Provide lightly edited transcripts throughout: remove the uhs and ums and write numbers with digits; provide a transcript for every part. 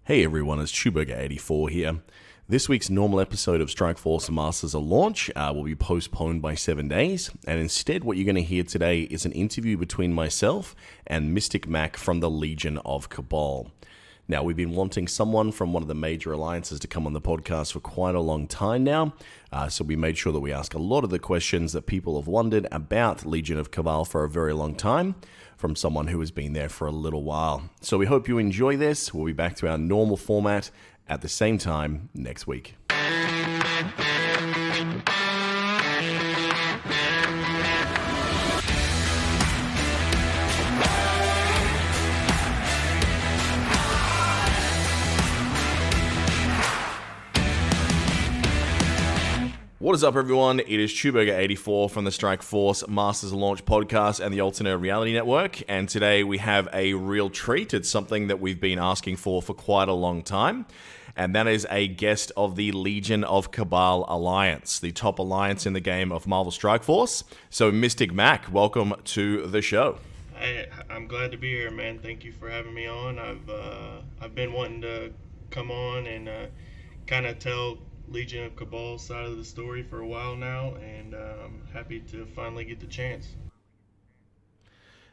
Hey everyone, it's Chewburger84 here. This week's normal episode of Strike Force Masters of Launch will be postponed by 7 days, and instead what you're going to hear today is an interview between myself and Mystic Mack from the Legion of Cabal. Now, we've been wanting someone from one of the major alliances to come on the podcast for quite a long time now, so we made sure that we ask a lot of the questions that people have wondered about Legion of Cabal for a very long time, from someone who has been there for a little while. So we hope you enjoy this. We'll be back to our normal format at the same time next week. What is up, everyone? It is Chewburger84 from the Strike Force Masters of Launch podcast and the Alternate Reality Network. And today we have a real treat. It's something that we've been asking for quite a long time. And that is a guest of the Legion of Cabal Alliance, the top alliance in the game of Marvel Strike Force. So Mystic Mack, welcome to the show. Hey, I'm glad to be here, man. Thank you for having me on. I've been wanting to come on and kind of tell Legion of Cabal side of the story for a while now, and I'm happy to finally get the chance.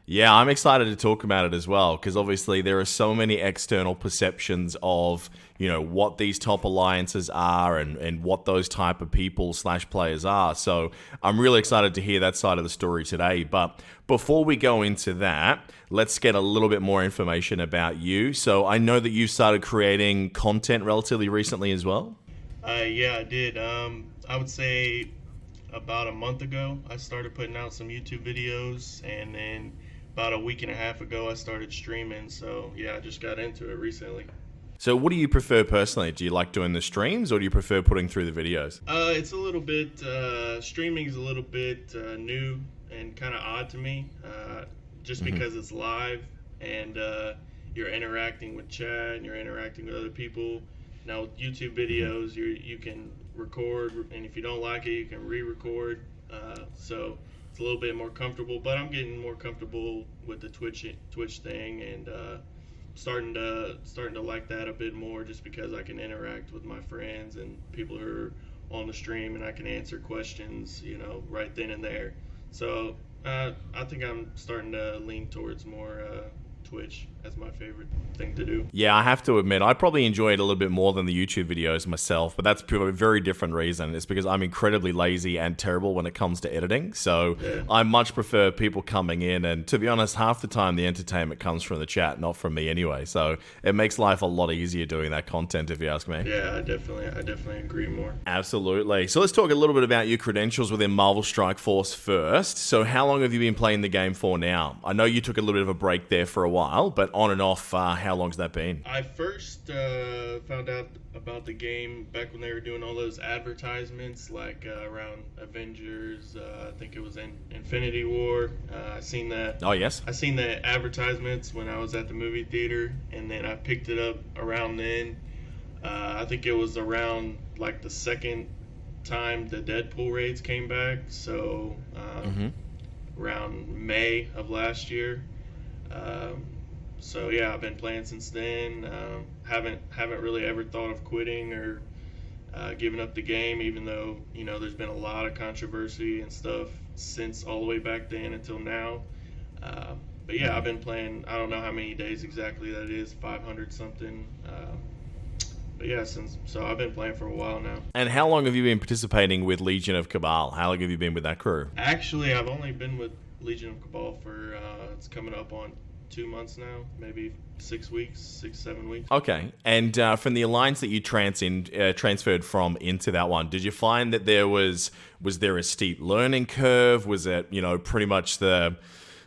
Yeah, I'm excited to talk about it as well, because obviously there are so many external perceptions of, you know, what these top alliances are and what those type of people / players are. So I'm really excited to hear that side of the story today. But before we go into that, let's get a little bit more information about you. So I know that you started creating content relatively recently as well. Yeah, I did. I would say about a month ago, I started putting out some YouTube videos, and then about a week and a half ago, I started streaming. So yeah, I just got into it recently. So what do you prefer personally? Do you like doing the streams, or do you prefer putting through the videos? It's a little bit, streaming is a little bit new and kind of odd to me, just because it's live and you're interacting with chat and you're interacting with other people. Now with YouTube videos, you can record, and if you don't like it, you can re-record. So it's a little bit more comfortable, but I'm getting more comfortable with the Twitch thing, and starting to like that a bit more, just because I can interact with my friends and people who are on the stream, and I can answer questions, you know, right then and there. So I think I'm starting to lean towards more Twitch as my favorite thing to do. Yeah, I have to admit, I probably enjoy it a little bit more than the YouTube videos myself, but that's for a very different reason. It's because I'm incredibly lazy and terrible when it comes to editing. So yeah. I much prefer people coming in, and to be honest, half the time the entertainment comes from the chat, not from me anyway. So it makes life a lot easier doing that content, if you ask me. Yeah, I definitely agree more. Absolutely. So let's talk a little bit about your credentials within Marvel Strike Force first. So how long have you been playing the game for now? I know you took a little bit of a break there for a while, but on and off, how long's that been? I first found out about the game back when they were doing all those advertisements, like around Avengers. I think it was in Infinity War. I seen that. Oh yes. I seen the advertisements when I was at the movie theater, and then I picked it up around then. I think it was around like the second time the Deadpool raids came back, so around May of last year. So yeah, I've been playing since then. Haven't really ever thought of quitting or giving up the game, even though, you know, there's been a lot of controversy and stuff since all the way back then until now. But yeah, I've been playing. I don't know how many days exactly that is, 500 something. But yeah, so I've been playing for a while now. And how long have you been participating with Legion of Cabal? How long have you been with that crew? Actually, I've only been with Legion of Cabal for it's coming up on 2 months now, maybe 6 weeks, 7 weeks. Okay, and from the alliance that you transferred from into that one, did you find that there was there a steep learning curve? Was it, you know, pretty much the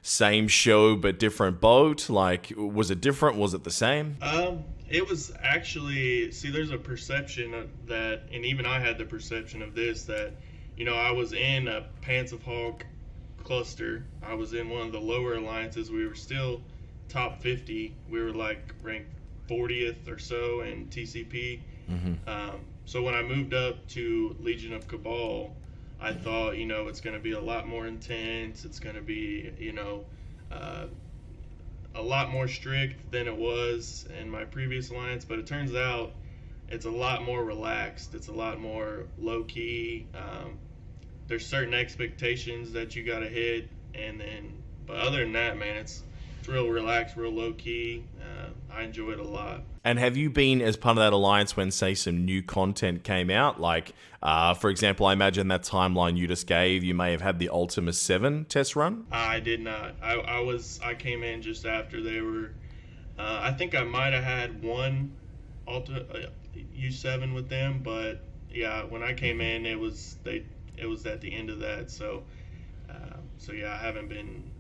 same show but different boat? Like, was it different? Was it the same? It was actually, see, there's a perception of that, and even I had the perception of this, that, you know, I was in a Pants of Hawk cluster. I was in one of the lower alliances. We were still top 50. We were like ranked 40th or so in TCP. So when I moved up to Legion of Cabal, I thought, you know, it's going to be a lot more intense. It's going to be, you know, a lot more strict than it was in my previous alliance, but it turns out it's a lot more relaxed. It's a lot more low key. There's certain expectations that you got to hit, but other than that, man, it's real relaxed, real low key. I enjoy it a lot. And have you been as part of that alliance when, say, some new content came out? Like, for example, I imagine that timeline you just gave, you may have had the Ultima 7 test run? I did not. I came in just after they were. I think I might have had one U7 with them, but yeah, when I came in, it was at the end of that. So yeah, I haven't been.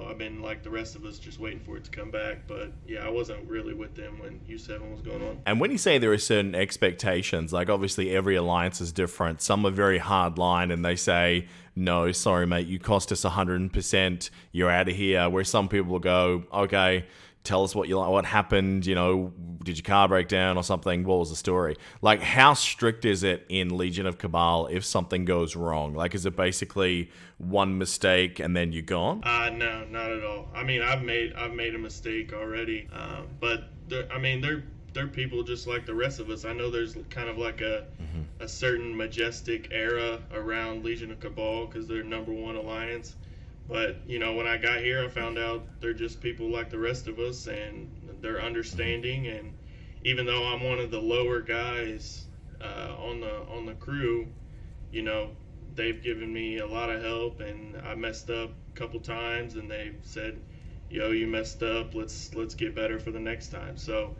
I've been like the rest of us, just waiting for it to come back. But yeah, I wasn't really with them when U7 was going on. And when you say there are certain expectations, like obviously every alliance is different. Some are very hard line and they say, no, sorry, mate, you cost us 100%, you're out of here. Where some people will go, okay, tell us what happened, did your car break down or something? What was the story? Like, how strict is it in Legion of Cabal if something goes wrong? Like, is it basically one mistake and then you're gone? No, not at all. I mean, I've made a mistake already, but they're people just like the rest of us. I know there's kind of like a certain majestic era around Legion of Cabal because they're #1 alliance. But, when I got here, I found out they're just people like the rest of us, and they're understanding. And even though I'm one of the lower guys on the crew, they've given me a lot of help, and I messed up a couple times, and they've said, yo, you messed up, let's get better for the next time. So,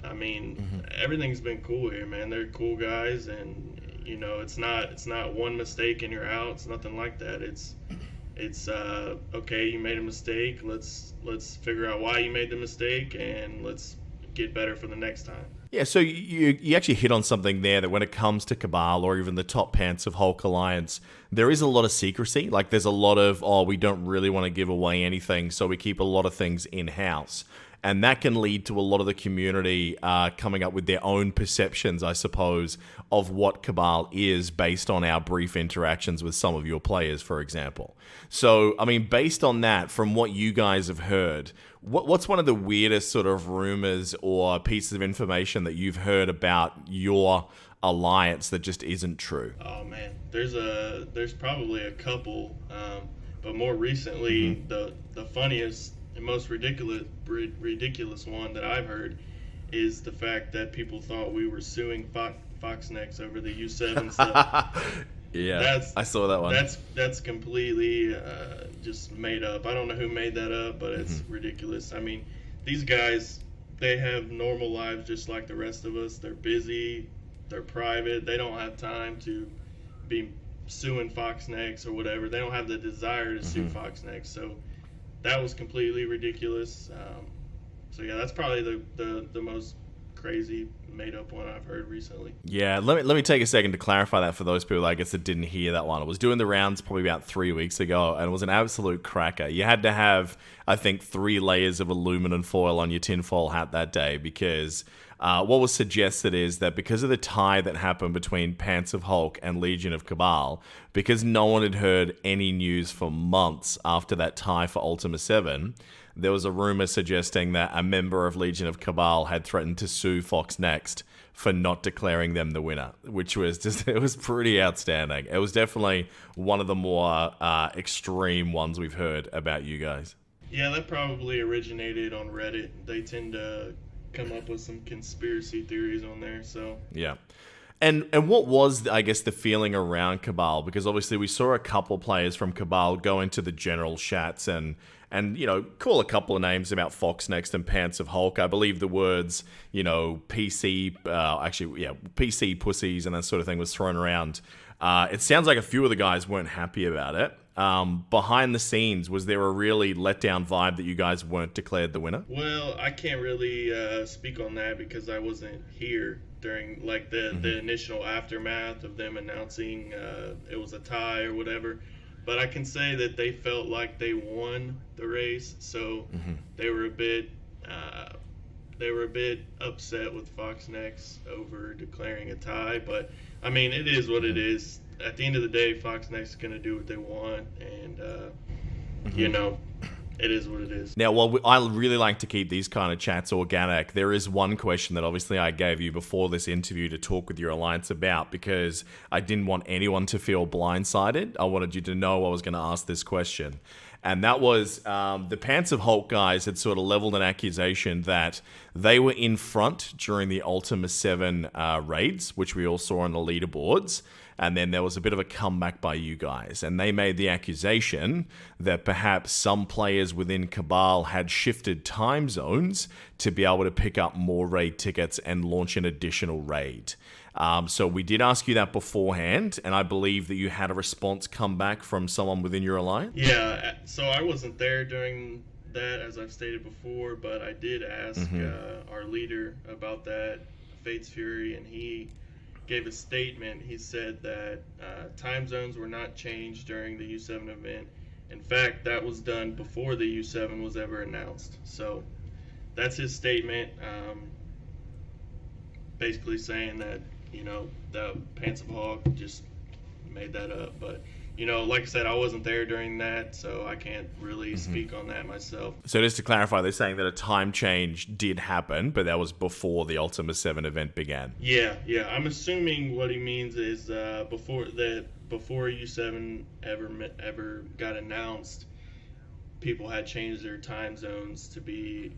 I mean, everything's been cool here, man. They're cool guys, and, it's not one mistake and you're out. It's nothing like that. It's okay, you made a mistake, let's figure out why you made the mistake and let's get better for the next time. Yeah, so you actually hit on something there, that when it comes to Cabal or even the top Pants of Hulk alliance, there is a lot of secrecy. Like, there's a lot of, we don't really want to give away anything, so we keep a lot of things in-house. And that can lead to a lot of the community coming up with their own perceptions, I suppose, of what Cabal is based on our brief interactions with some of your players, for example. So, I mean, based on that, from what you guys have heard, what's one of the weirdest sort of rumors or pieces of information that you've heard about your alliance that just isn't true? Oh, man. There's probably a couple, but more recently, the funniest and most ridiculous one that I've heard is the fact that people thought we were suing Foxnex over the U7 stuff. Yeah, I saw that one. That's completely just made up. I don't know who made that up, but it's ridiculous. I mean, these guys, they have normal lives just like the rest of us. They're busy, they're private, they don't have time to be suing Foxnex or whatever. They don't have the desire to sue Foxnex. So that was completely ridiculous. So yeah, that's probably the most crazy made up one I've heard recently. Yeah, let me take a second to clarify that for those people, I guess, that didn't hear that one. It was doing the rounds probably about 3 weeks ago, and it was an absolute cracker. You had to have, I think, 3 layers of aluminum foil on your tinfoil hat that day, because what was suggested is that because of the tie that happened between Pants of Hulk and Legion of Cabal, because no one had heard any news for months after that tie for Ultima 7, there was a rumor suggesting that a member of Legion of Cabal had threatened to sue Fox Next for not declaring them the winner, which was just, it was pretty outstanding. It was definitely one of the more extreme ones we've heard about you guys. Yeah, that probably originated on Reddit. They tend to come up with some conspiracy theories on there, so. Yeah. And what was, I guess, the feeling around Cabal? Because obviously we saw a couple players from Cabal go into the general chats and call a couple of names about Fox Next and Pants of Hulk. I believe the words, PC, PC pussies and that sort of thing was thrown around. It sounds like a few of the guys weren't happy about it. Behind the scenes, was there a really letdown vibe that you guys weren't declared the winner? Well, I can't really speak on that because I wasn't here during the initial aftermath of them announcing it was a tie or whatever. But I can say that they felt like they won the race, so they were a bit upset with Fox Next over declaring a tie. But I mean, it is what it is. At the end of the day, Fox Next is going to do what they want, and it is what it is. Now, while I really like to keep these kind of chats organic, there is one question that obviously I gave you before this interview to talk with your alliance about, because I didn't want anyone to feel blindsided. I wanted you to know I was going to ask this question. And that was the Pants of Hulk guys had sort of leveled an accusation that they were in front during the Ultima 7 raids, which we all saw on the leaderboards. And then there was a bit of a comeback by you guys. And they made the accusation that perhaps some players within Cabal had shifted time zones to be able to pick up more raid tickets and launch an additional raid. So we did ask you that beforehand, and I believe that you had a response come back from someone within your alliance? Yeah, so I wasn't there during that, as I've stated before, but I did ask our leader about that, Fate's Fury, and he gave a statement. He said that time zones were not changed during the U7 event. In fact, that was done before the U7 was ever announced. So that's his statement, basically saying that, the Pants of Hawk just made that up. But, like I said, I wasn't there during that, so I can't really speak on that myself. So just to clarify, they're saying that a time change did happen, but that was before the Ultima 7 event began. Yeah. I'm assuming what he means is before U7 ever got announced, people had changed their time zones to be,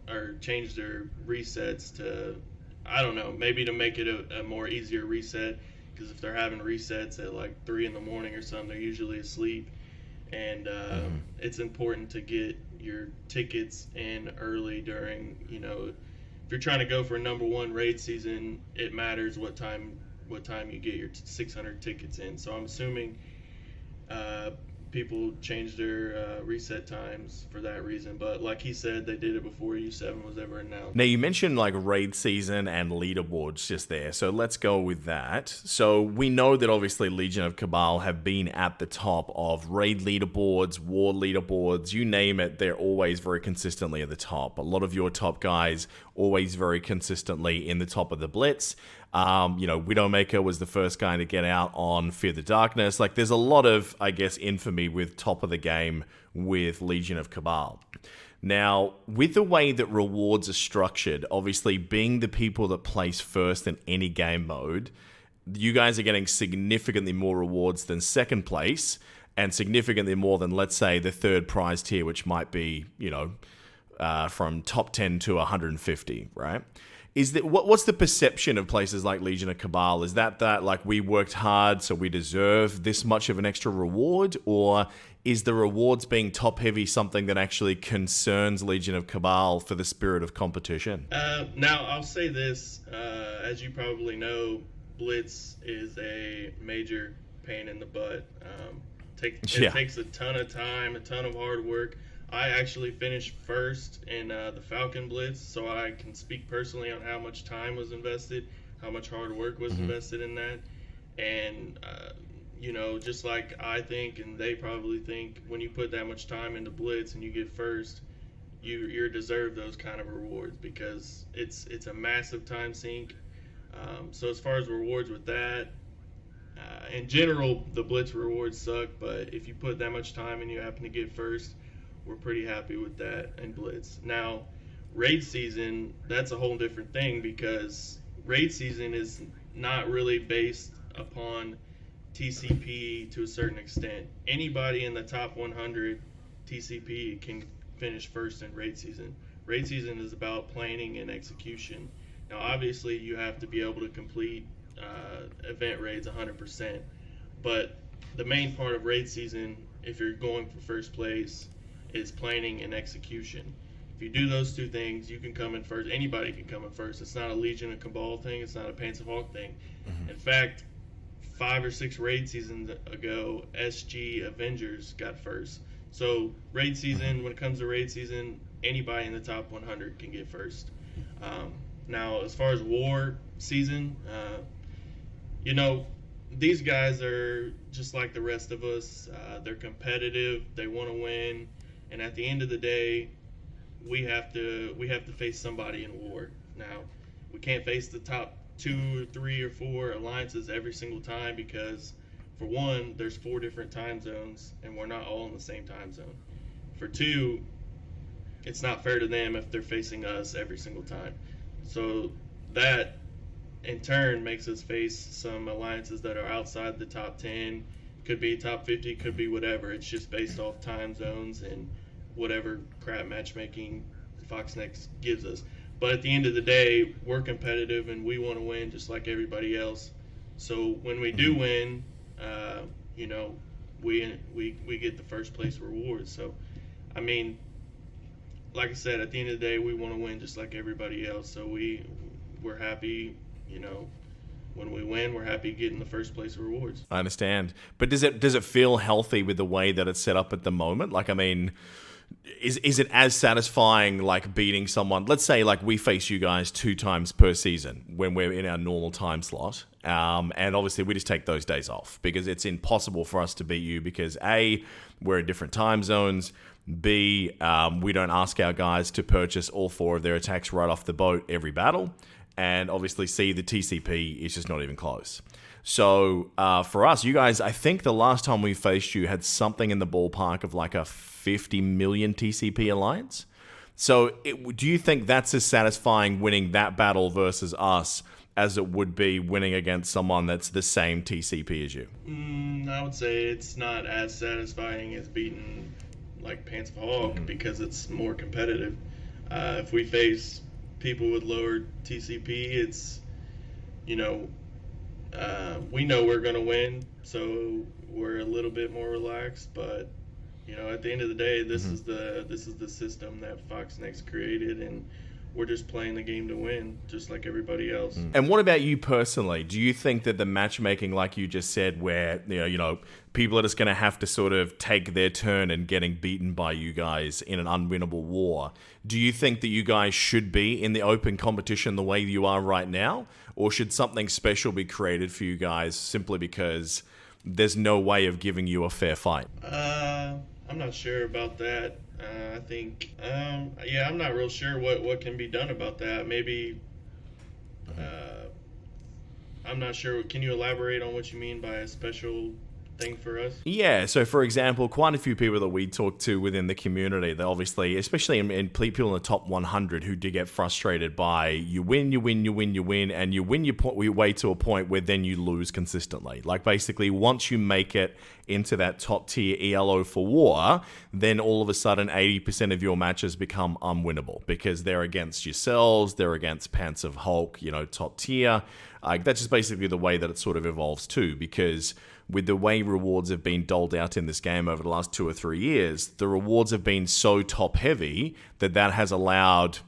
or changed their resets to, I don't know, maybe to make it a more easier reset, because if they're having resets at like 3 in the morning or something, they're usually asleep, and it's important to get your tickets in early during, if you're trying to go for a number 1 raid season, it matters what time you get your 600 tickets in. So I'm assuming people changed their reset times for that reason, but like he said, they did it before U7 was ever announced. Now, you mentioned like raid season and leaderboards just there, so let's go with that. So we know that obviously Legion of Cabal have been at the top of raid leaderboards, war leaderboards, you name it, they're always very consistently at the top. A lot of your top guys always very consistently in the top of the Blitz. Widowmaker was the first guy to get out on Fear the Darkness. Like, there's a lot of, I guess, infamy with top of the game with Legion of Cabal. Now, with the way that rewards are structured, obviously being the people that place first in any game mode, you guys are getting significantly more rewards than second place, and significantly more than, let's say, the third prize tier, which might be, from top 10 to 150, right? What's the perception of places like Legion of Cabal? Is that like we worked hard so we deserve this much of an extra reward? Or is the rewards being top heavy something that actually concerns Legion of Cabal for the spirit of competition? Now, I'll say this, as you probably know, Blitz is a major pain in the butt. It takes a ton of time, a ton of hard work. I actually finished first in the Falcon Blitz, so I can speak personally on how much time was invested, how much hard work was invested in that. And, just like I think and they probably think, when you put that much time into Blitz and you get first, you deserve those kind of rewards, because it's a massive time sink. So as far as rewards with that, in general, the Blitz rewards suck, but if you put that much time and you happen to get first, we're pretty happy with that in Blitz. Now, raid season, that's a whole different thing, because raid season is not really based upon TCP to a certain extent. Anybody in the top 100 TCP can finish first in raid season. Raid season is about planning and execution. Now, obviously, you have to be able to complete event raids 100%, but the main part of raid season, if you're going for first place, is planning and execution. If you do those two things, you can come in first. Anybody can come in first. It's not a Legion of Cabal thing. It's not a Pants of Hawk thing. In fact, 5 or 6 raid seasons ago, SG Avengers got first. So raid season, when it comes to raid season, anybody in the top 100 can get first. Now, as far as war season, these guys are just like the rest of us. They're competitive. They want to win. And at the end of the day, we have to face somebody in war. Now, we can't face the top 2 or 3 or 4 alliances every single time, because, for one, there's 4 different time zones, and we're not all in the same time zone. for two, it's not fair to them if they're facing us every single time. So that in turn makes us face some alliances that are outside the top 10, could be top 50, could be whatever. It's just based off time zones and whatever crap matchmaking Fox Next gives us. But at the end of the day, we're competitive and we want to win just like everybody else. So when we do win, you know, we get the first place rewards. So, I mean, like I said, at the end of the day, we want to win just like everybody else. So we're happy, you know, when we win, we're happy getting the first place rewards. I understand. But does it feel healthy with the way that it's set up at the moment? Like, I mean, is it as satisfying like beating someone? Let's say like we face you guys 2 times per season when we're in our normal time slot. And obviously we just take those days off because it's impossible for us to beat you because A, we're in different time zones. B, we don't ask our guys to purchase all 4 of their attacks right off the boat every battle. And obviously C, the TCP is just not even close. So for us, you guys, I think the last time we faced you had something in the ballpark of like a 50 million TCP alliance. So do you think that's as satisfying winning that battle versus us as it would be winning against someone that's the same TCP as you? I would say it's not as satisfying as beating like Pants of Hog because it's more competitive. If we face people with lower TCP, it's, you know, we know we're going to win, so we're a little bit more relaxed. But you know, at the end of the day, this is the system that Fox Next created, and we're just playing the game to win, just like everybody else. And what about you personally? Do you think that the matchmaking, like you just said, where you know people are just going to have to sort of take their turn and getting beaten by you guys in an unwinnable war, do you think that you guys should be in the open competition the way you are right now? Or should something special be created for you guys simply because there's no way of giving you a fair fight? I'm not sure about that. I think, I'm not real sure what can be done about that. Maybe, I'm not sure. Can you elaborate on what you mean by a special thing for us? Yeah, so for example, quite a few people that we talk to within the community, they obviously, especially in people in the top 100 who do get frustrated by you win, and you win your way to a point where then you lose consistently. Like basically once you make it into that top tier ELO for war, then all of a sudden 80% of your matches become unwinnable because they're against yourselves, they're against Pants of Hulk, you know, top tier. That's just basically the way that it sort of evolves too, because with the way rewards have been doled out in this game over the last 2 or 3 years, the rewards have been so top heavy that has allowed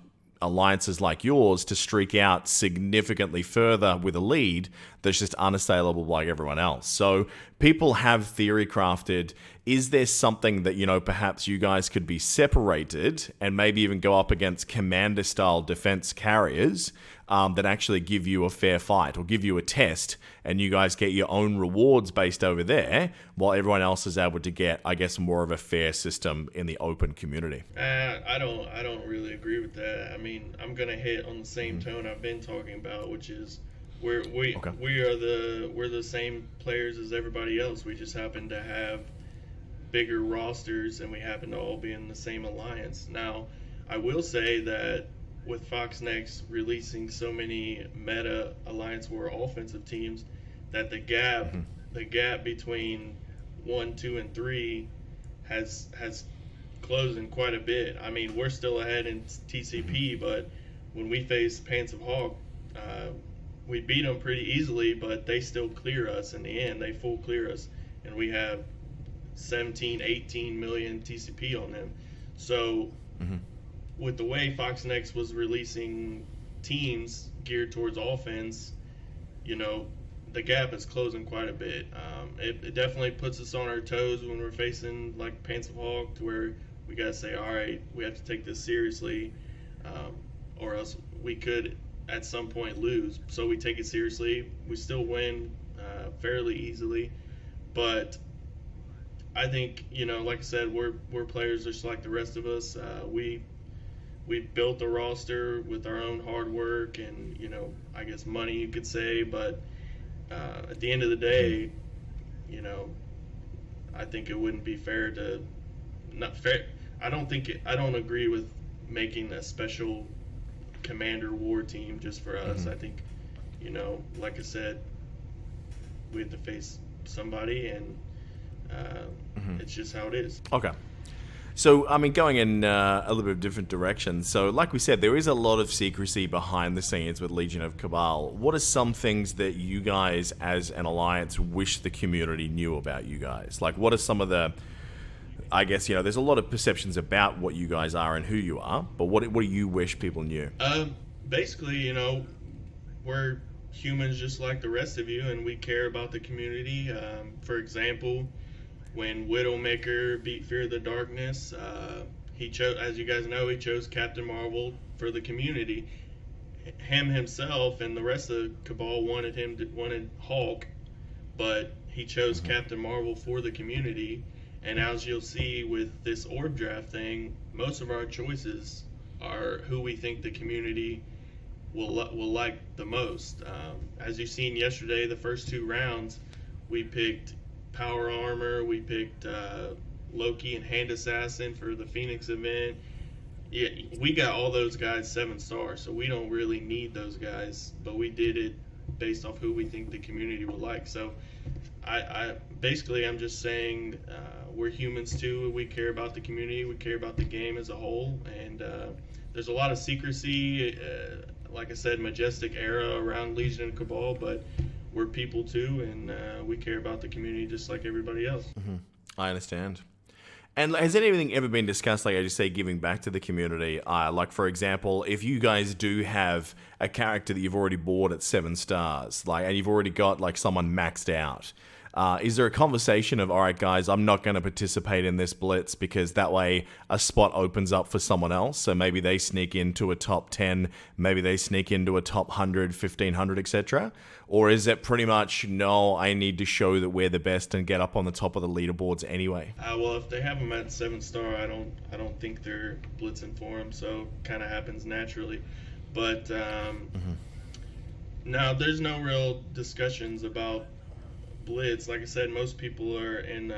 alliances like yours to streak out significantly further with a lead that's just unassailable like everyone else. So people have theory crafted, is there something that, you know, perhaps you guys could be separated and maybe even go up against commander style defense carriers that actually give you a fair fight or give you a test, and you guys get your own rewards based over there while everyone else is able to get, I guess, more of a fair system in the open community? I don't really agree with that. I mean, I'm gonna hit on the same tone I've been talking about, which is we're the same players as everybody else. We just happen to have bigger rosters, and we happen to all be in the same alliance. Now, I will say that with Fox Next releasing so many meta Alliance War offensive teams, that the gap between 1, 2, and 3 has closing quite a bit. I mean, we're still ahead in TCP, but when we face Pants of Hog, we beat them pretty easily, but they still clear us in the end. They full clear us, and we have 17, 18 million TCP on them. So with the way Fox Next was releasing teams geared towards offense, you know, the gap is closing quite a bit. It definitely puts us on our toes when we're facing like Pants of Hog, to where we got to say, all right, we have to take this seriously, or else we could at some point lose. So we take it seriously. We still win fairly easily, but I think, you know, like I said, we're players just like the rest of us. We built the roster with our own hard work and, you know, I guess money, you could say, but at the end of the day, you know, I think it wouldn't be fair to not fair. I don't agree with making a special commander war team just for us. I think, like I said, we have to face somebody, and it's just how it is. Okay. So, I mean, going in a little bit of different direction. So, like we said, there is a lot of secrecy behind the scenes with Legion of Cabal. What are some things that you guys, as an alliance, wish the community knew about you guys? Like, what are some of the, I guess, there's a lot of perceptions about what you guys are and who you are, but what do you wish people knew? Basically, we're humans just like the rest of you, and we care about the community. For example, when Widowmaker beat Fear of the Darkness, he chose, as you guys know, he chose Captain Marvel for the community. Him himself and the rest of Cabal wanted Hulk, but he chose Captain Marvel for the community. And as you'll see with this orb draft thing, most of our choices are who we think the community will like the most. As you've seen yesterday, the first 2 rounds, we picked Power Armor, we picked Loki and Hand Assassin for the Phoenix event. Yeah, we got all those guys 7-star, so we don't really need those guys, but we did it based off who we think the community would like. So I'm just saying we're humans too. We care about the community. We care about the game as a whole, and there's a lot of secrecy. Like I said, majestic era around Legion and Cabal, but we're people too, and we care about the community just like everybody else. I understand. And has anything ever been discussed, like I just say, giving back to the community? Like, for example, if you guys do have a character that you've already bought at 7 stars, and you've already got someone maxed out, is there a conversation of, all right, guys, I'm not going to participate in this blitz because that way a spot opens up for someone else? So maybe they sneak into a top 10, maybe they sneak into a top 100, 1500, etc. Or is it pretty much, no, I need to show that we're the best and get up on the top of the leaderboards anyway? Well, if they have them at 7-star, I don't think they're blitzing for them, so kind of happens naturally. But no, there's no real discussions about blitz. Like I said, most people are in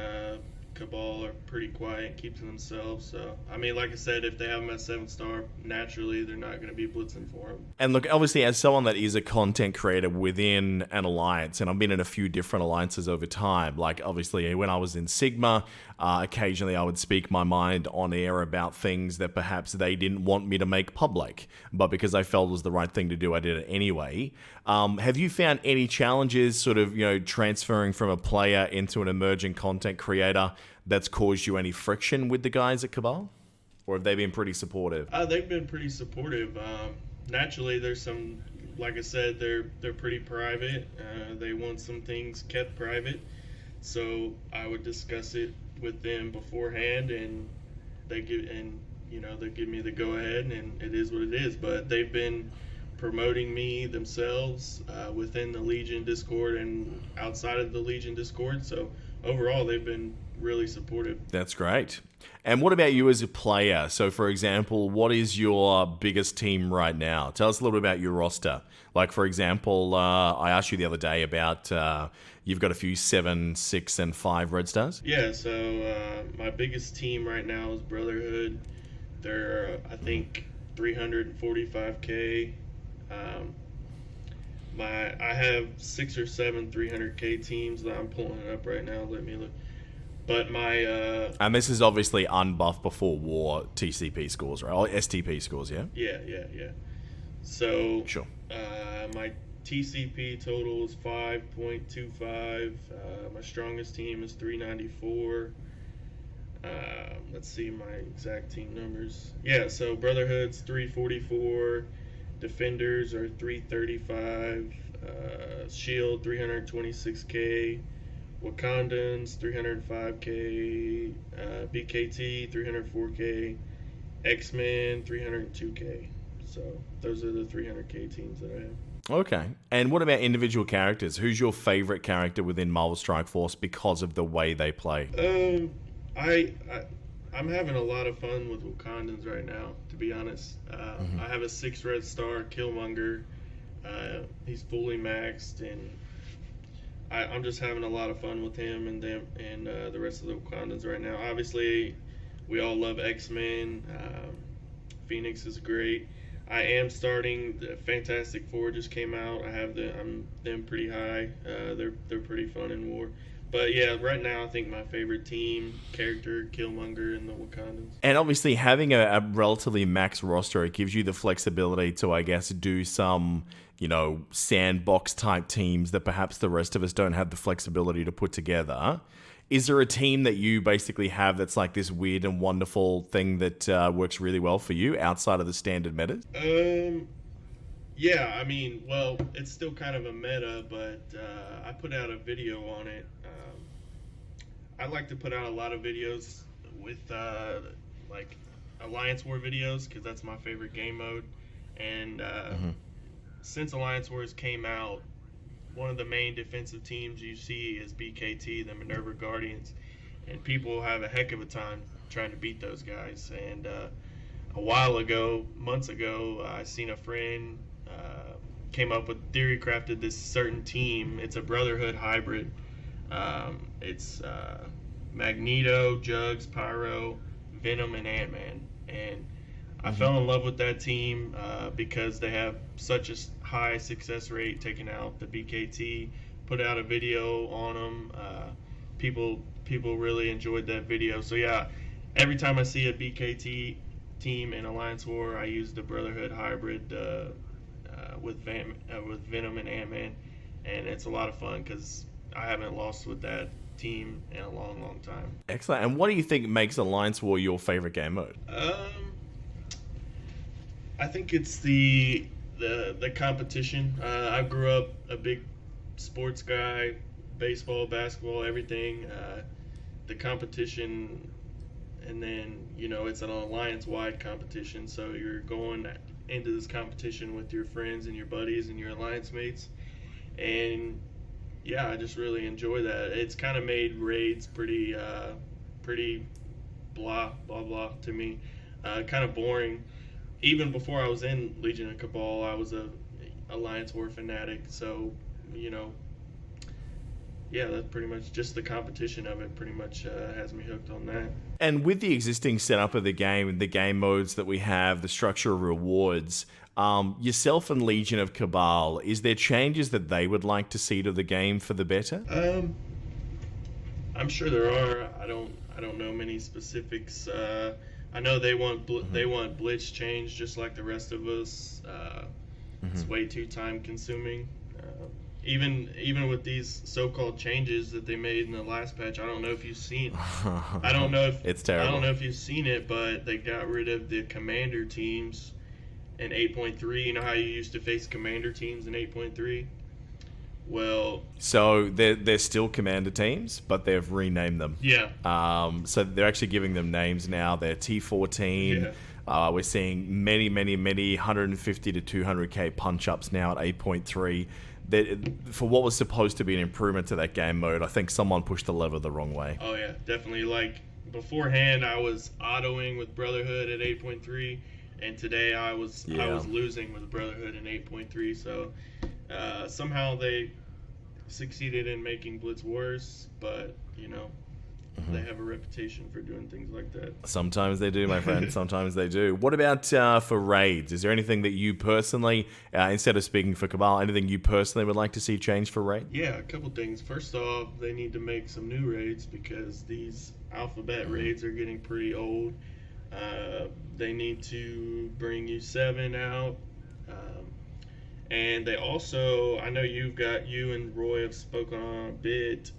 Cabal are pretty quiet, keep to themselves. So I mean, like I said, if they have them at 7-star, naturally they're not going to be blitzing for them. And look, obviously, as someone that is a content creator within an alliance, and I've been in a few different alliances over time, obviously when I was in Sigma, occasionally I would speak my mind on air about things that perhaps they didn't want me to make public, but because I felt it was the right thing to do, I did it anyway. Have you found any challenges sort of, transferring from a player into an emerging content creator that's caused you any friction with the guys at Cabal? Or have they been pretty supportive? They've been pretty supportive. Naturally, there's some, like I said, they're pretty private. They want some things kept private. So I would discuss it with them beforehand, and they give me the go ahead, and it is what it is. But they've been promoting me themselves within the Legion Discord and outside of the Legion Discord. So overall, they've been really supportive. That's great. And what about you as a player? So, for example, what is your biggest team right now? Tell us a little bit about your roster. Like, for example, I asked you the other day about you've got a few 7, 6, and 5 red stars. Yeah, so my biggest team right now is Brotherhood. They're, I think, 345K. I have 6 or 7 300K teams that I'm pulling it up right now. Let me look. But my and this is obviously unbuffed before war TCP scores, right? Or STP scores, yeah. Yeah. So sure. My TCP total is 5.25. My strongest team is 394. Let's see my exact team numbers. Yeah, so Brotherhood's 344. Defenders are 335. Shield 326K. Wakandans 305K. BKT 304K. X-Men 302K. So those are the 300K teams that I have. Okay. And what about individual characters? Who's your favorite character within Marvel Strike Force because of the way they play? I'm having a lot of fun with Wakandans right now, to be honest. I have a 6 red star Killmonger. He's fully maxed, and I'm just having a lot of fun with him and them and the rest of the Wakandans right now. Obviously, we all love X-Men. Phoenix is great. I am starting the Fantastic Four just came out. I'm them pretty high. They're pretty fun in war. But yeah, right now I think my favorite team character Killmonger and the Wakandans. And obviously having a relatively max roster, it gives you the flexibility to, I guess, do some, sandbox type teams that perhaps the rest of us don't have the flexibility to put together. Is there a team that you basically have that's like this weird and wonderful thing that works really well for you outside of the standard metas? Yeah, I mean, well, it's still kind of a meta, but I put out a video on it. I like to put out a lot of videos with like Alliance War videos because that's my favorite game mode. And since Alliance Wars came out, one of the main defensive teams you see is BKT, the Minerva Guardians, and people have a heck of a time trying to beat those guys. And a while ago, months ago, I seen a friend came up with theory crafted this certain team. It's a Brotherhood hybrid. It's Magneto, Jugs, Pyro, Venom, and Ant-Man. And I fell in love with that team because they have such a high success rate taking out the BKT. Put out a video on them. People really enjoyed that video. So yeah, every time I see a BKT team in Alliance War, I use the Brotherhood hybrid with Venom and Ant-Man, and it's a lot of fun because I haven't lost with that team in a long time. Excellent. And what do you think makes Alliance War your favorite game mode? I think it's the competition. I grew up a big sports guy, baseball, basketball, everything. The competition, and then it's an alliance-wide competition, so you're going into this competition with your friends and your buddies and your alliance mates, and yeah, I just really enjoy that. It's kind of made raids pretty blah blah blah to me, kind of boring. Even before I was in Legion of Cabal, I was a Alliance War fanatic, so yeah, that's pretty much just the competition of it pretty much has me hooked on that. And with the existing setup of the game modes that we have, the structure of rewards, yourself and Legion of Cabal, is there changes that they would like to see to the game for the better? I'm sure there are. I don't know many specifics. I know they want Blitz change just like the rest of us. It's way too time consuming. Even with these so-called changes that they made in the last patch, I don't know if you've seen. I don't know if it's terrible. I don't know if you've seen it, but they got rid of the commander teams in 8.3. You know how you used to face commander teams in 8.3? Well, so they're still commander teams, but they've renamed them. Yeah. So they're actually giving them names now. They're T14. Yeah. We're seeing many 150 to 200k punch-ups now at 8.3. For what was supposed to be an improvement to that game mode, I think someone pushed the lever the wrong way. Oh yeah, definitely. Like beforehand, I was autoing with Brotherhood at 8.3, and today I was losing with Brotherhood in 8.3. So somehow they succeeded in making Blitz worse, but they have a reputation for doing things like that. Sometimes they do, my friend. Sometimes they do. What about for raids? Is there anything that you personally, instead of speaking for Cabal, anything you personally would like to see change for raid? Yeah, a couple things. First off, they need to make some new raids because these alphabet raids are getting pretty old. They need to bring U7 out. And they also, I know you and Roy have spoken on a bit.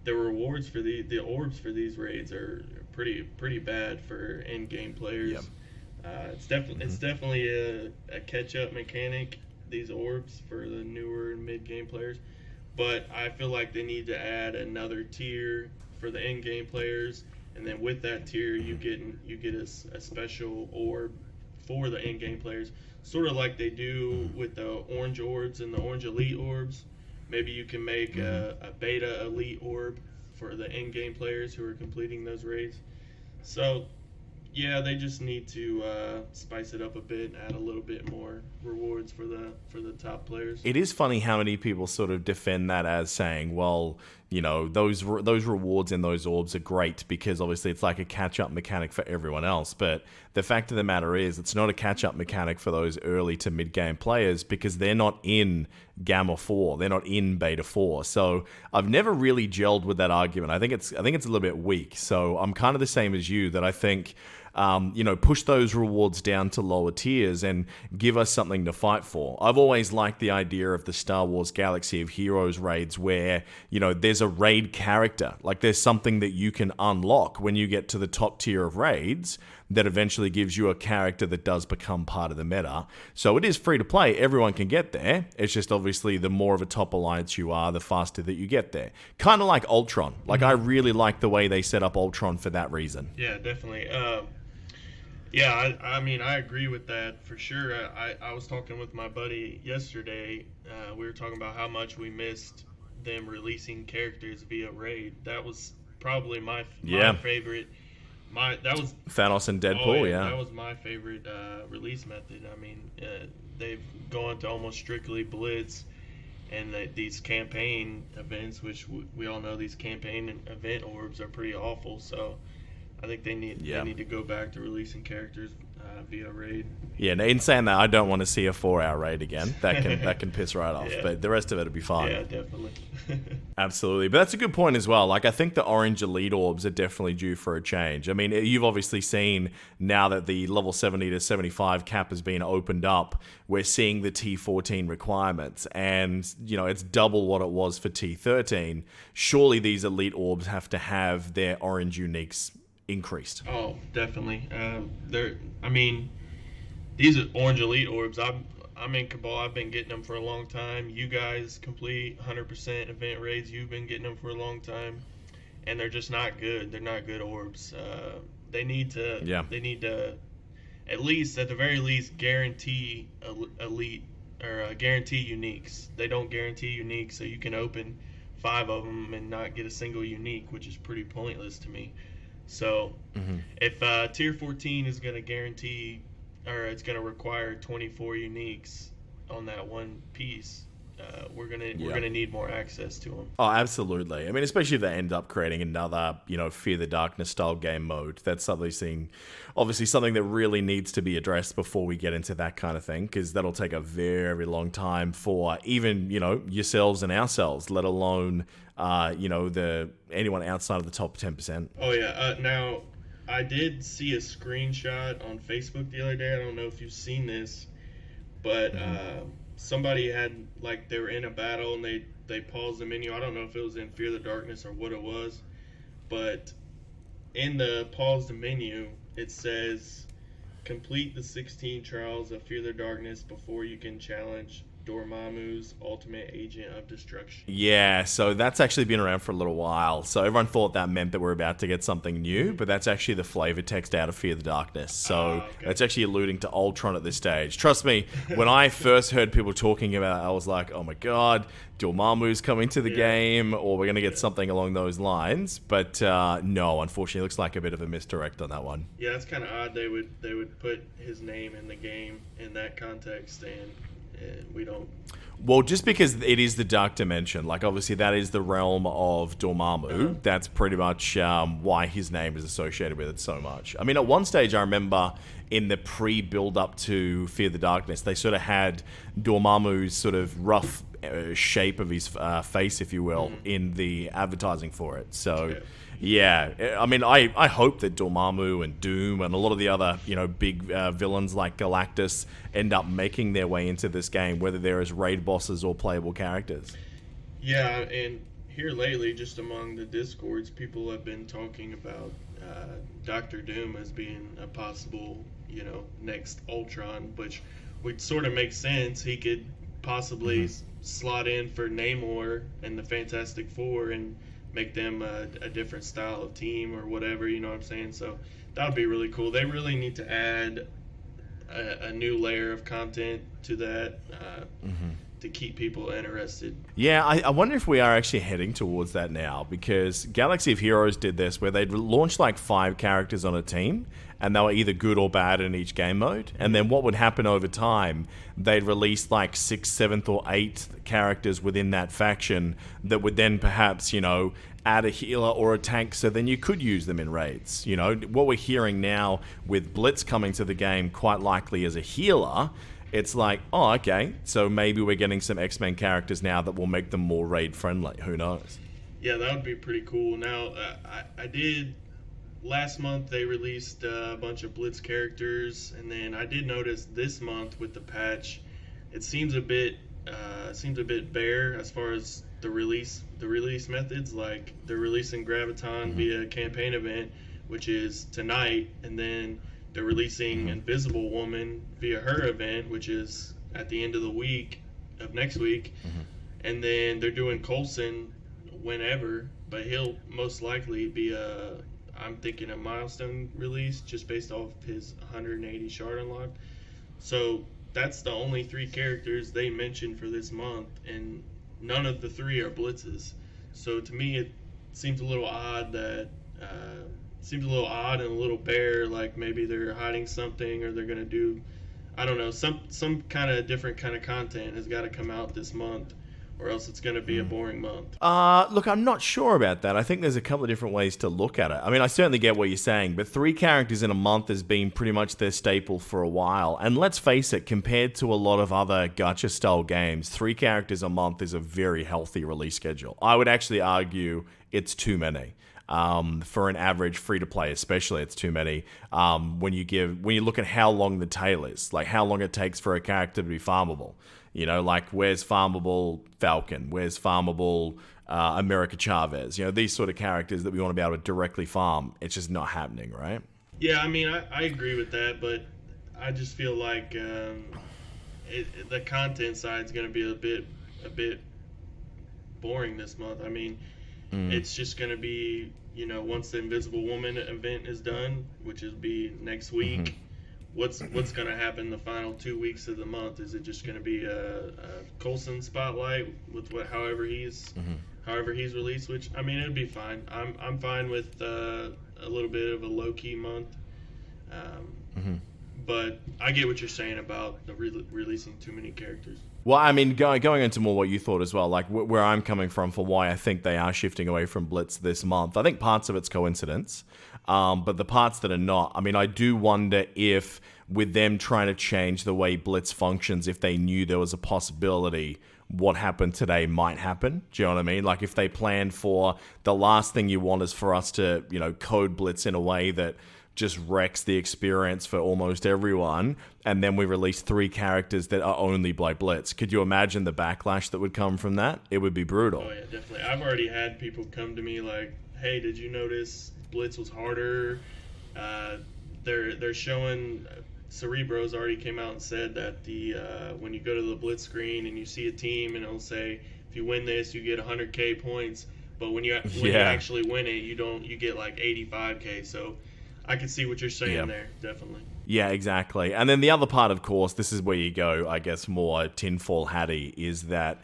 The rewards for the orbs for these raids are pretty bad for in-game players. Yep. It's definitely a catch-up mechanic, these orbs, for the newer and mid-game players. But I feel like they need to add another tier for the in-game players, and then with that tier you get a special orb for the in-game players, sort of like they do with the orange orbs and the orange elite orbs. Maybe you can make a beta elite orb for the in-game players who are completing those raids. So Yeah, they just need to spice it up a bit, add a little bit more rewards for the top players. It is funny how many people sort of defend that as saying, well, those rewards in those orbs are great because obviously it's like a catch-up mechanic for everyone else. But the fact of the matter is it's not a catch-up mechanic for those early to mid-game players because they're not in Gamma 4. They're not in Beta 4. So I've never really gelled with that argument. I think it's a little bit weak. So I'm kind of the same as you that I think push those rewards down to lower tiers and give us something to fight for. I've always liked the idea of the Star Wars Galaxy of Heroes raids where, there's a raid character. Like there's something that you can unlock when you get to the top tier of raids that eventually gives you a character that does become part of the meta. So it is free to play. Everyone can get there. It's just obviously the more of a top alliance you are, the faster that you get there. Kind of like Ultron. Like I really like the way they set up Ultron for that reason. Yeah, definitely. Yeah, I mean, I agree with that for sure. I was talking with my buddy yesterday. We were talking about how much we missed them releasing characters via raid. That was probably my favorite. That was Thanos and Deadpool. That was my favorite release method. I mean, they've gone to almost strictly Blitz, and these campaign events, which we all know these campaign and event orbs are pretty awful. So I think they need to go back to releasing characters via raid. Yeah, in saying that, I don't want to see a 4-hour raid again. That can piss right off. But the rest of it will be fine. Yeah, definitely. Absolutely. But that's a good point as well. Like, I think the orange elite orbs are definitely due for a change. I mean, you've obviously seen now that the level 70 to 75 cap has been opened up, we're seeing the T14 requirements. And, it's double what it was for T13. Surely these elite orbs have to have their orange uniques increased. Oh, definitely. These are orange elite orbs. I'm in Cabal. I've been getting them for a long time. You guys complete 100% event raids. You've been getting them for a long time, and they're just not good. They're not good orbs. They need to. Yeah. They need to, at the very least, guarantee elite or guarantee uniques. They don't guarantee uniques, so you can open 5 of them and not get a single unique, which is pretty pointless to me. So if tier 14 is going to guarantee, or it's going to require 24 uniques on that one piece, we're gonna need more access to them. Oh, absolutely. I mean, especially if they end up creating another, Fear the Darkness style game mode. That's obviously something that really needs to be addressed before we get into that kind of thing, because that'll take a very long time for even, yourselves and ourselves, let alone, anyone outside of the top 10%. Oh yeah. Now, I did see a screenshot on Facebook the other day. I don't know if you've seen this, but somebody had, they were in a battle and they paused the menu. I don't know if it was in Fear the Darkness or what it was, but in the pause the menu, it says, complete the 16 trials of Fear the Darkness before you can challenge Dormammu's ultimate agent of destruction. Yeah, so that's actually been around for a little while. So everyone thought that meant that we're about to get something new, but that's actually the flavor text out of Fear the Darkness. So it's actually alluding to Ultron at this stage. Trust me, when I first heard people talking about it, I was like, oh my god, Dormammu's coming to the game, or we're going to get something along those lines. But no, unfortunately, it looks like a bit of a misdirect on that one. Yeah, it's kind of odd they would put his name in the game in that context, and we don't. Well, just because it is the Dark Dimension, obviously that is the realm of Dormammu. That's pretty much why his name is associated with it so much. I mean, at one stage, I remember in the pre-build-up to Fear the Darkness, they sort of had Dormammu's sort of rough shape of his face, if you will, in the advertising for it. So. Yeah, I mean, I hope that Dormammu and Doom and a lot of the other, big villains like Galactus end up making their way into this game, whether they're as raid bosses or playable characters. Yeah, and here lately, just among the Discords, people have been talking about Dr. Doom as being a possible, next Ultron, which would sort of make sense. He could possibly slot in for Namor and the Fantastic Four and make them a different style of team or whatever, you know what I'm saying? So that would be really cool. They really need to add a new layer of content to that to keep people interested. Yeah, I wonder if we are actually heading towards that now, because Galaxy of Heroes did this where they'd launch like 5 characters on a team, and they were either good or bad in each game mode. And then what would happen over time, they'd release like 6th, 7th, or 8th characters within that faction that would then perhaps, add a healer or a tank, so then you could use them in raids. What we're hearing now with Blitz coming to the game quite likely as a healer, it's like, oh, okay, so maybe we're getting some X-Men characters now that will make them more raid friendly. Who knows? Yeah, that would be pretty cool. Now, I did... Last month they released a bunch of Blitz characters, and then I did notice this month with the patch, it seems a bit bare as far as the release methods. Like, they're releasing Graviton via campaign event, which is tonight, and then they're releasing Invisible Woman via her event, which is at the end of the week of next week, and then they're doing Coulson whenever, but he'll most likely be I'm thinking a milestone release just based off his 180 shard unlock. So that's the only 3 characters they mentioned for this month, and none of the 3 are blitzes. So to me, it seems a little odd and a little bare. Like maybe they're hiding something, or they're gonna do, I don't know, some kind of different kind of content has got to come out this month, or else it's going to be a boring month. Look, I'm not sure about that. I think there's a couple of different ways to look at it. I mean, I certainly get what you're saying, but 3 characters in a month has been pretty much their staple for a while. And let's face it, compared to a lot of other gacha-style games, 3 characters a month is a very healthy release schedule. I would actually argue it's too many. For an average free-to-play especially, it's too many. When you look at how long the tail is, like how long it takes for a character to be farmable. Like where's farmable Falcon? Where's farmable America Chavez? These sort of characters that we want to be able to directly farm. It's just not happening, right? Yeah, I mean, I agree with that, but I just feel like the content side is going to be a bit boring this month. I mean, it's just going to be, once the Invisible Woman event is done, which will be next week. What's going to happen the final 2 weeks of the month? Is it just going to be a Coulson spotlight with however he's released? Which, I mean, it'd be fine. I'm fine with a little bit of a low key month. But I get what you're saying about the releasing too many characters. Well, I mean, going into more what you thought as well, like where I'm coming from for why I think they are shifting away from Blitz this month. I think parts of it's coincidence, but the parts that are not, I mean, I do wonder if with them trying to change the way Blitz functions, if they knew there was a possibility what happened today might happen. Do you know what I mean? Like if they planned for the last thing you want is for us to, code Blitz in a way that just wrecks the experience for almost everyone, and then we release 3 characters that are only by Blitz. Could you imagine the backlash that would come from that? It would be brutal. Oh yeah, definitely. I've already had people come to me like, hey, did you notice Blitz was harder? They're showing, Cerebro's already came out and said that the when you go to the Blitz screen and you see a team and it'll say, if you win this, you get 100k points, but when you actually win it, you get like 85k. So I can see what you're saying there, definitely. Yeah, exactly. And then the other part, of course, this is where you go, I guess, more tinfoil hatty, is that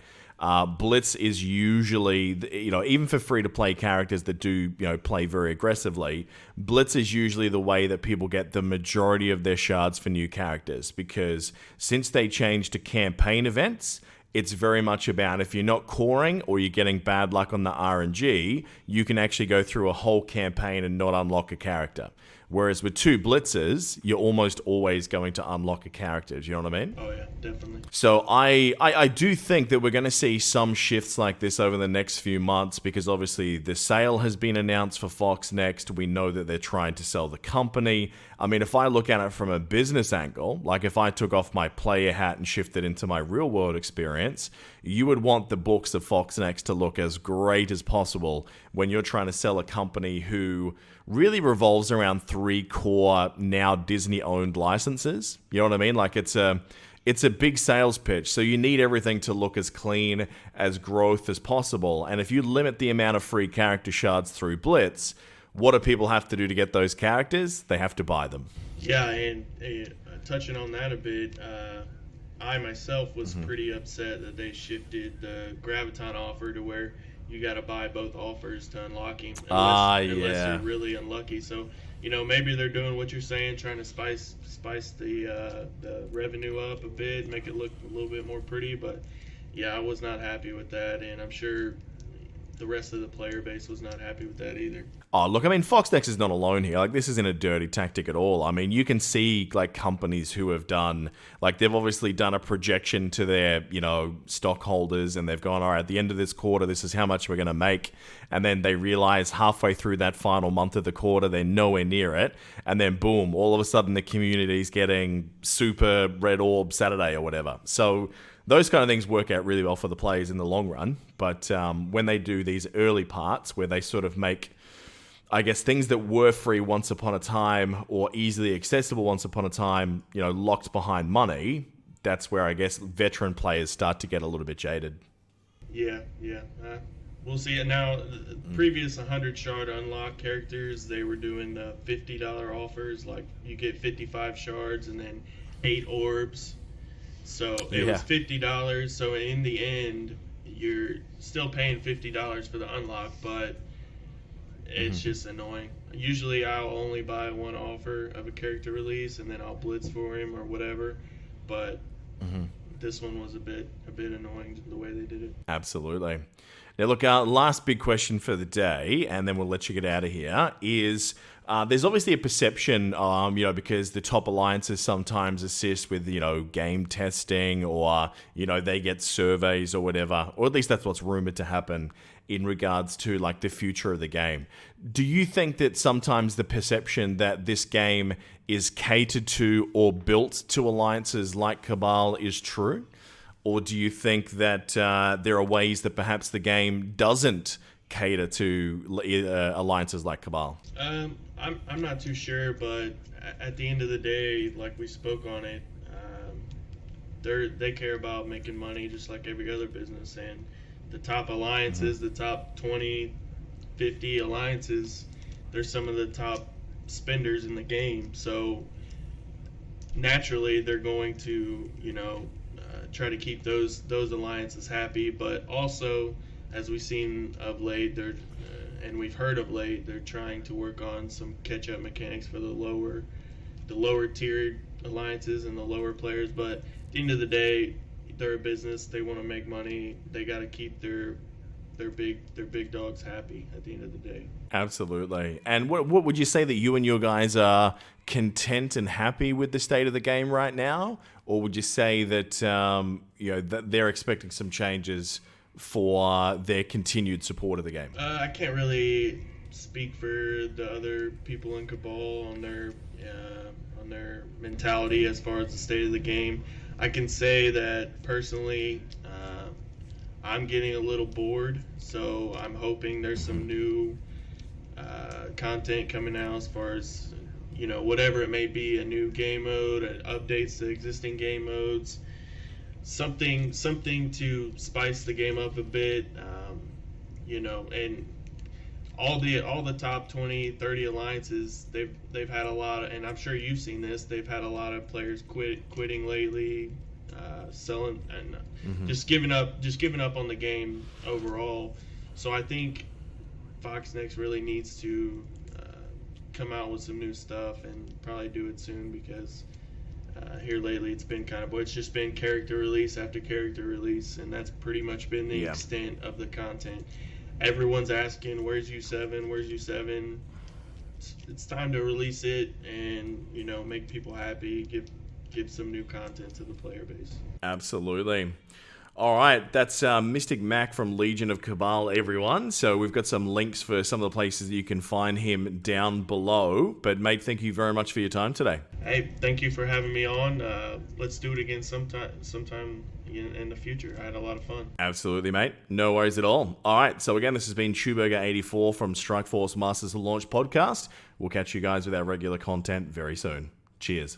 Blitz is usually, even for free-to-play characters that do, play very aggressively, Blitz is usually the way that people get the majority of their shards for new characters, because since they changed to campaign events, it's very much about if you're not coring or you're getting bad luck on the RNG, you can actually go through a whole campaign and not unlock a character. Whereas with 2 blitzes, you're almost always going to unlock a character. Do you know what I mean? Oh, yeah, definitely. So I do think that we're going to see some shifts like this over the next few months, because obviously the sale has been announced for Fox Next. We know that they're trying to sell the company. I mean, if I look at it from a business angle, like if I took off my player hat and shifted into my real world experience, you would want the books of Fox Next to look as great as possible when you're trying to sell a company who really revolves around 3 core now Disney-owned licenses. You know what I mean? Like it's a big sales pitch, so you need everything to look as clean, as growth as possible. And if you limit the amount of free character shards through Blitz, what do people have to do to get those characters? They have to buy them. Yeah, and touching on that a bit, I myself was pretty upset that they shifted the Graviton offer to where you got to buy both offers to unlock him, unless you're really unlucky. So, maybe they're doing what you're saying, trying to spice the revenue up a bit, make it look a little bit more pretty. But yeah, I was not happy with that, and I'm sure the rest of the player base was not happy with that either. Oh, look, I mean, Foxnex is not alone here. Like, this isn't a dirty tactic at all. I mean, you can see, like, companies who have done, like, they've obviously done a projection to their, stockholders, and they've gone, all right, at the end of this quarter, this is how much we're going to make. And then they realize halfway through that final month of the quarter, they're nowhere near it. And then, boom, all of a sudden the community's getting super red orb Saturday or whatever. So those kind of things work out really well for the players in the long run. But when they do these early parts where they sort of make, I guess, things that were free once upon a time or easily accessible once upon a time, locked behind money, that's where I guess veteran players start to get a little bit jaded. Yeah. We'll see. And now, the previous 100 shard unlock characters, they were doing the $50 offers, like you get 55 shards and then 8 orbs. So it was $50. So in the end, you're still paying $50 for the unlock, but it's just annoying. Usually I'll only buy one offer of a character release and then I'll blitz for him or whatever. But this one was a bit annoying the way they did it. Absolutely. Now, look, last big question for the day, and then we'll let you get out of here, is there's obviously a perception, because the top alliances sometimes assist with, game testing or, they get surveys or whatever, or at least that's what's rumored to happen in regards to, like, the future of the game. Do you think that sometimes the perception that this game is catered to or built to alliances like Cabal is true? Or do you think that there are ways that perhaps the game doesn't cater to alliances like Cabal? I'm not too sure, but at the end of the day, like we spoke on it, they care about making money just like every other business. And the top alliances, the top 20, 50 alliances, they're some of the top spenders in the game. So naturally, they're going to, try to keep those alliances happy, but also, as we've seen of late, and we've heard of late, they're trying to work on some catch-up mechanics for the lower tiered alliances and the lower players. But at the end of the day, they're a business. They want to make money. They got to keep their big dogs happy at the end of the day. Absolutely. And what would you say that you and your guys are content and happy with the state of the game right now? Or would you say that that they're expecting some changes for their continued support of the game? I can't really speak for the other people in Cabal on their mentality as far as the state of the game. I can say that personally, I'm getting a little bored, so I'm hoping there's some new content coming out as far as, whatever it may be, a new game mode, updates to existing game modes, something to spice the game up a bit, and all the top 20, 30 alliances, they've had a lot of, and I'm sure you've seen this, they've had a lot of players quitting lately, selling and just giving up on the game overall. So I think Foxnex really needs to come out with some new stuff and probably do it soon, because here lately it's just been character release after character release, and that's pretty much been the extent of the content. Everyone's asking, where's U7? It's time to release it and make people happy, give some new content to the player base. Absolutely. All right, that's Mystic Mack from Legion of Cabal, everyone. So we've got some links for some of the places that you can find him down below. But, mate, thank you very much for your time today. Hey, thank you for having me on. Let's do it again sometime in the future. I had a lot of fun. Absolutely, mate. No worries at all. All right, so again, this has been Chewburger84 from Strikeforce Masters of Launch podcast. We'll catch you guys with our regular content very soon. Cheers.